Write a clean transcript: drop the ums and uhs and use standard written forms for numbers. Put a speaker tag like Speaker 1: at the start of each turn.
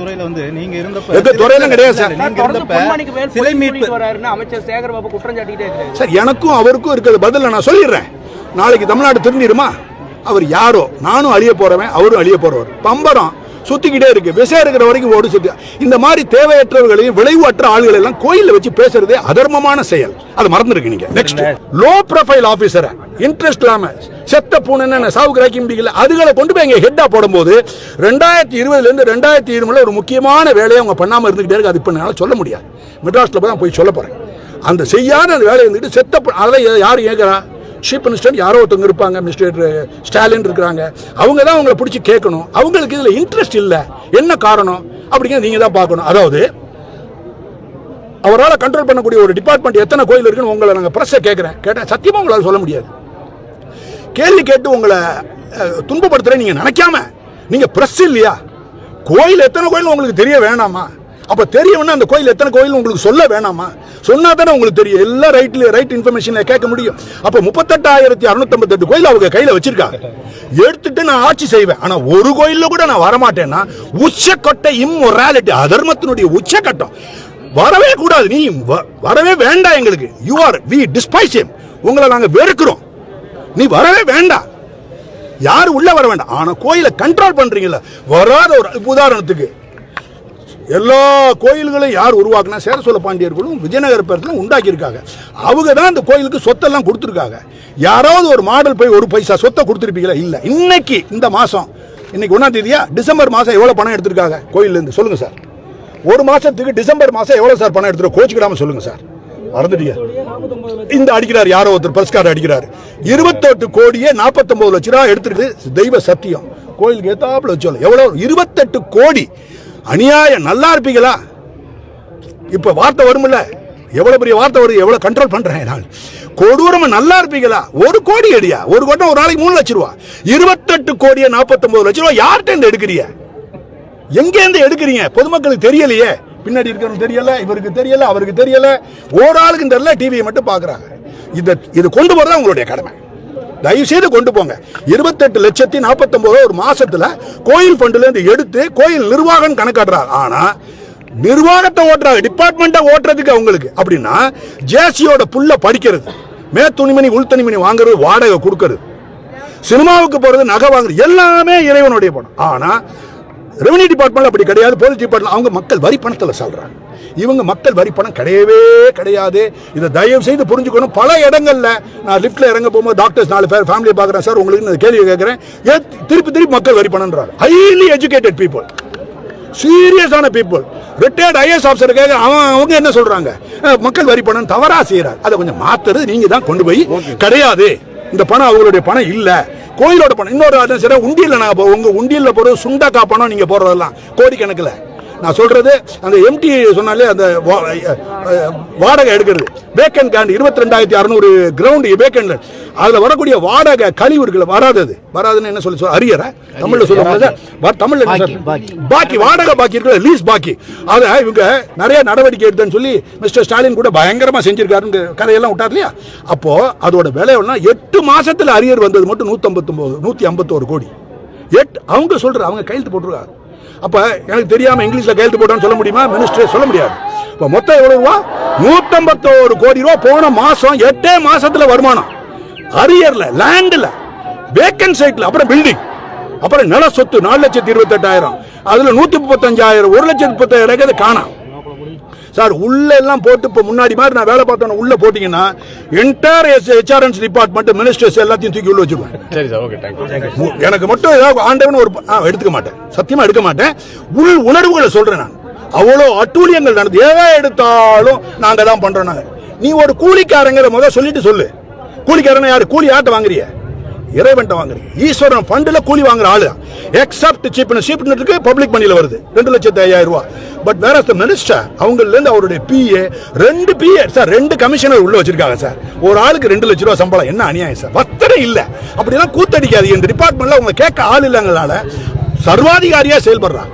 Speaker 1: துறையில வந்து நீங்க இருந்தப்ப
Speaker 2: எங்க துறையில கிடையாது சார்.
Speaker 1: நீங்க இருந்தப்ப சிலை மீட்பு
Speaker 3: அமைச்சர் சேகர்பாபு குற்றம் சாட்டிட்டே இருக்காரு
Speaker 2: சார். எனக்கும் அவருக்கும் இருக்கிற பதில் நான் சொல்லிடுறேன். நாளைக்கு தமிழ்நாடு திரும்பிடுமா? அவர் யாரோ, நானும் அழிய போறவன், அவரும் அழிய போறவர். பம்பரம் சுத்திக்கிட்டே இருக்கு, விசை இருக்கிற வரைக்கும் ஓடு சுத்தி. இந்த மாதிரி தேவையற்றவர்களையும் விளைவற்ற ஆளுகளை எல்லாம் கோயில வச்சு பேசுறதே அதர்மமான செயல். அதை மறந்துருக்கு நீங்க. நெக்ஸ்ட், லோ ப்ரொஃபைல் ஆபீசரை இன்ட்ரெஸ்ட் இல்லாம செத்த பூனை சாவுக்கு ராக்கி முடியல அதுகளை கொண்டு போய் எங்க ஹெட்டா போடும்போது 2020 இருந்து 2020 ஒரு முக்கியமான வேலையை அவங்க பண்ணாம இருந்துகிட்டே இருக்கு. அது இப்ப என்னால சொல்ல முடியாது. மெட்ராஸ்ல தான் போய் சொல்ல போறேன். அந்த செய்யாத அந்த வேலையை இருந்துட்டு செத்த அதெல்லாம் யாரும் கேட்கறா? சீஃப் மினிஸ்டர் யாரோ ஒருத்தவங்க இருப்பாங்க, மினிஸ்டர் ஸ்டாலின் இருக்கிறாங்க. அவங்க தான் அவங்களை பிடிச்சி கேட்கணும். அவங்களுக்கு இதுல இன்ட்ரெஸ்ட் இல்லை, என்ன காரணம் அப்படிங்கிறது நீங்க தான் பார்க்கணும். அதாவது அவரால் கண்ட்ரோல் பண்ணக்கூடிய ஒரு டிபார்ட்மெண்ட் எத்தனை கோயில் இருக்குன்னு உங்களை நாங்கள் பிரஸ்ஸை கேட்டேன். சத்தியமா உங்களால் சொல்ல முடியாது. கேள்வி கேட்டு உங்களை துன்பப்படுத்துற நீங்க நினைக்காம, நீங்க பிரஸ் இல்லையா? கோயில் எத்தனை கோயில் உங்களுக்கு தெரிய வேணாமா? அப்ப தெரியணும்னா அந்த கோயில் எத்தனை கோயில் உங்களுக்கு சொல்ல வேணாமா? சொன்னா தானே உங்களுக்கு தெரியும். எல்லா ரைட் இன்ஃபர்மேஷன்ல கேட்க முடியும். அப்ப 38,658 கோயில் அவங்க கையில வச்சிருக்காங்க. எடுத்துட்டு நான் ஆட்சி செய்வேன். ஆனா ஒரு கோயில்ல கூட நான் வரமாட்டேன்னா உச்சக்கட்ட இம்மொராலிட்டி, அதர்மத்தினுடைய உச்சக்கட்டம். வரவே கூடாது. நீ வரவே வேண்டாம் எங்களுக்கு. You are we despise him. உங்களை நாங்க வெறுக்கிறோம். நீ வரவே வேண்டாம். யாரும் உள்ள வர வேண்டாம். ஆனா கோயிலை கண்ட்ரோல் பண்றீங்கல்ல, வராத ஒரு உதாரணத்துக்கு எல்லா கோயில்களையும் யார் உருவாக்குனா சேர சோழ பாண்டியர்களும் விஜயநகர பேரத்தில் உண்டாக்கி இருக்காங்க. அவங்க தான் அந்த கோயிலுக்கு சொத்தெல்லாம் கொடுத்துருக்காங்க. யாராவது ஒரு மாடல் போய் ஒரு பைசா சொத்தை கொடுத்துருப்பீங்களா? இல்ல. இன்னைக்கு இந்த மாசம், இன்னைக்கு 1ஆம் தேதியா, டிசம்பர் மாசம் எவ்வளவு பணம் எடுத்திருக்காங்க கோயில்ல இருந்து சொல்லுங்க சார். ஒரு மாசத்துக்கு டிசம்பர் மாசம் எவ்வளவு சார் பணம் எடுத்துருக்கோம்? கோச்சிக்கிடாம சொல்லுங்க சார். மறந்துட்டீங்க. இந்த அடிக்கிறார் யாரோ ஒருத்தர் பர்ஸ் கார்டு அடிக்கிறாரு. 28 கோடியே 49 லட்சம் ரூபாய் எடுத்துருக்கு. தெய்வ சத்தியம். கோயிலுக்கு ஏத்தாப்புல வச்சோம். எவ்வளவு? 28 கோடி. அநியாயம். நல்லா இருப்பீங்களா? இப்ப வார்த்தை வரும்ல, எவ்வளவு பெரிய வார்த்தை வருது, எவ்வளவு கண்ட்ரோல் பண்றேன் நான். கொடூரமா நல்லா இருப்பீங்களா? 1 கோடி அடியா? ஒரு கோட்டம் ஒரு நாளைக்கு 3 லட்சம் ரூபாய். 28 கோடியே 49 லட்சம் ரூபாய் யார்கிட்ட இருந்து எடுக்கிறீங்க? எங்க இருந்து எடுக்கிறீங்க? பொதுமக்களுக்கு தெரியலையே. பின்னாடி இருக்கிறவங்க தெரியல, இவருக்கு தெரியல, அவருக்கு தெரியல, ஒரு ஆளுக்கு தெரியல. டிவியை மட்டும் பாக்குறாங்க. இது கொண்டு போறதா உங்களுடைய கடமை. தயவு செய்து கொண்டு போங்க. 28,49,000 ஒரு மாசத்துல கோயில் ஃபண்ட்ல இருந்து எடுத்து கோயில் நிர்வாகம் கணக்காடுறாங்க. ஆனா நிர்வாகத்தை ஓட்டுறாங்க, டிபார்ட்மெண்ட்டை ஓட்டுறதுக்கு அவங்களுக்கு. அப்படின்னா ஜேசியோட புள்ள படிக்கிறது, மே துணிமணி உள் துணிமணி வாங்குறது, வாடகை கொடுக்கறது, சினிமாவுக்கு போறது, நகை வாங்குறது, எல்லாமே இறைவனுடைய பணம். ஆனா ரெவன்யூ டிபார்ட்மெண்ட் அப்படி கிடையாது. போலீஸ் டிபார்ட்மெண்ட் அவங்க மக்கள் வரி பணத்துல சொல்றாங்க. இவங்க மக்கள் வரி பணம் கிடையவே கிடையாது. இதை தயவு செய்து புரிஞ்சுக்கணும். பல இடங்கள்ல நான் லிப்ட்ல இறங்க போகும்போது டாக்டர்ஸ் 4 பேர் ஃபேமிலியை பார்க்குறேன். சார் உங்களுக்கு கேள்வி கேட்கிறேன், திருப்பி மக்கள் வரி பணம்ன்றாங்க. ஹைலி எஜுகேட்டட் பீப்புள், சீரியஸான பீப்புள், ரிட்டையர்ட் ஐஏஎஸ் ஆஃபீஸர் கேட்க அவங்க என்ன சொல்றாங்க? மக்கள் வரி பணம் தவறா செய்யறாங்க. அதை கொஞ்சம் மாத்துறது நீங்க தான் கொண்டு போய். கிடையாது, இந்த பணம் அவங்களுடைய பணம் இல்ல, கோயிலோட பணம். இன்னொரு சரி, உண்டியல் நாங்க உங்க உண்டியல்ல போறது சுண்டக்கா பணம். நீங்க போறதெல்லாம் கோடிக்கணக்கில். நான் சொல்றது அந்த எம்டி சொன்னாலே அந்த வாடகை எடுக்கிறது, வேக்கன் கேண்ட் 22,600 கிரவுண்ட் வேக்கன். அதுல வரக்கூடிய வாடகை கழிவு இருக்குல்ல, வராதுன்னு என்ன சொல்லி அரியற தமிழ்ல சொல்லுவாங்க. தமிழ்ல பாக்கி வாடகை பாக்கி இருக்குல்ல, லீஸ் பாக்கி. அதை இவங்க நிறைய நடவடிக்கை எடுத்துன்னு சொல்லி மிஸ்டர் ஸ்டாலின் கூட பயங்கரமா செஞ்சிருக்காரு, கதையெல்லாம் விட்டார் இல்லையா? அப்போ அதோட விலை 8 மாசத்துல அரியர் வந்தது மட்டும் 151 கோடி. அவங்க சொல்ற அவங்க கையெழுத்து போட்டுருக்காங்க. அப்ப எனக்கு தெரியாம இங்கிலீஷ்ல கையெழுத்து போட்டான்னு சொல்ல முடியுமா? மினிஸ்டர் சொல்ல முடியாது. இப்ப மொத்தம் எவ்வளவு ரூபா? 151 கோடி ரூபாய் போன மாசம் 8 மாசத்துல வருமானம். அரியர்ல, லேண்ட்ல, வேக்கன்ட் சைட்ல, அப்புறம் பில்டிங், அப்புறம் நில சொத்து 4,28,000, அதுல 135,000, 1,35,000 காணாம். சார் உள்ள எல்லாம் போட்டு இப்ப முன்னாடி மாதிரி நான் வேலை பார்த்தோம் உள்ள போட்டீங்கன்னா என்டையர் ஹெச்ஆர்என்ஸ் டிபார்ட்மெண்ட் மினிஸ்டர்ஸ் எல்லாத்தையும் தூக்கி உள்ள வச்சிருவேன். சரி சார், ஓகே, தேங்க்யூ. எனக்கு மட்டும் ஏதாவது ஆண்டவன் ஒரு எடுத்துக்க மாட்டேன், சத்தியமா எடுக்க மாட்டேன். உள் உணர்வுகளை சொல்றேன் நான். அவ்வளோ அட்டூழியங்கள் நடந்து எதை எடுத்தாலும் நாங்க தான் பண்றோம். நாங்க நீ ஒரு கூலிக்காரங்கிற முதல் சொல்லிட்டு சொல்லு. கூலிக்காரன் யாரு? கூலி ஆட்ட வாங்குறிய? இறைவன்ட்ட வாங்குறீங்க. ஈஸ்வரன் ஃபண்ட்ல கூலி வாங்குற ஆளு. எக்ஸப்ட் சீப்னருக்கு பப்ளிக் மணியில வருது 2,05,000 ரூபாய். பட் வேற மினிஸ்டர் அவங்கல இருந்து அவருடைய பிஏ 2 பிஏ சார் 2 கமிஷனர் உள்ள வச்சிருக்காங்க சார். ஒரு ஆளுக்கு 2 லட்சம் ரூபாய் சம்பளம். என்ன அநியாயம் சார்? வத்தனை இல்ல. அப்படிலாம் கூத்தடிக்காது. இந்த டிபார்ட்மெண்ட்ல அவங்க கேட்க ஆள் இல்லங்களால சர்வாதிகாரியா செயல்படுறாங்க.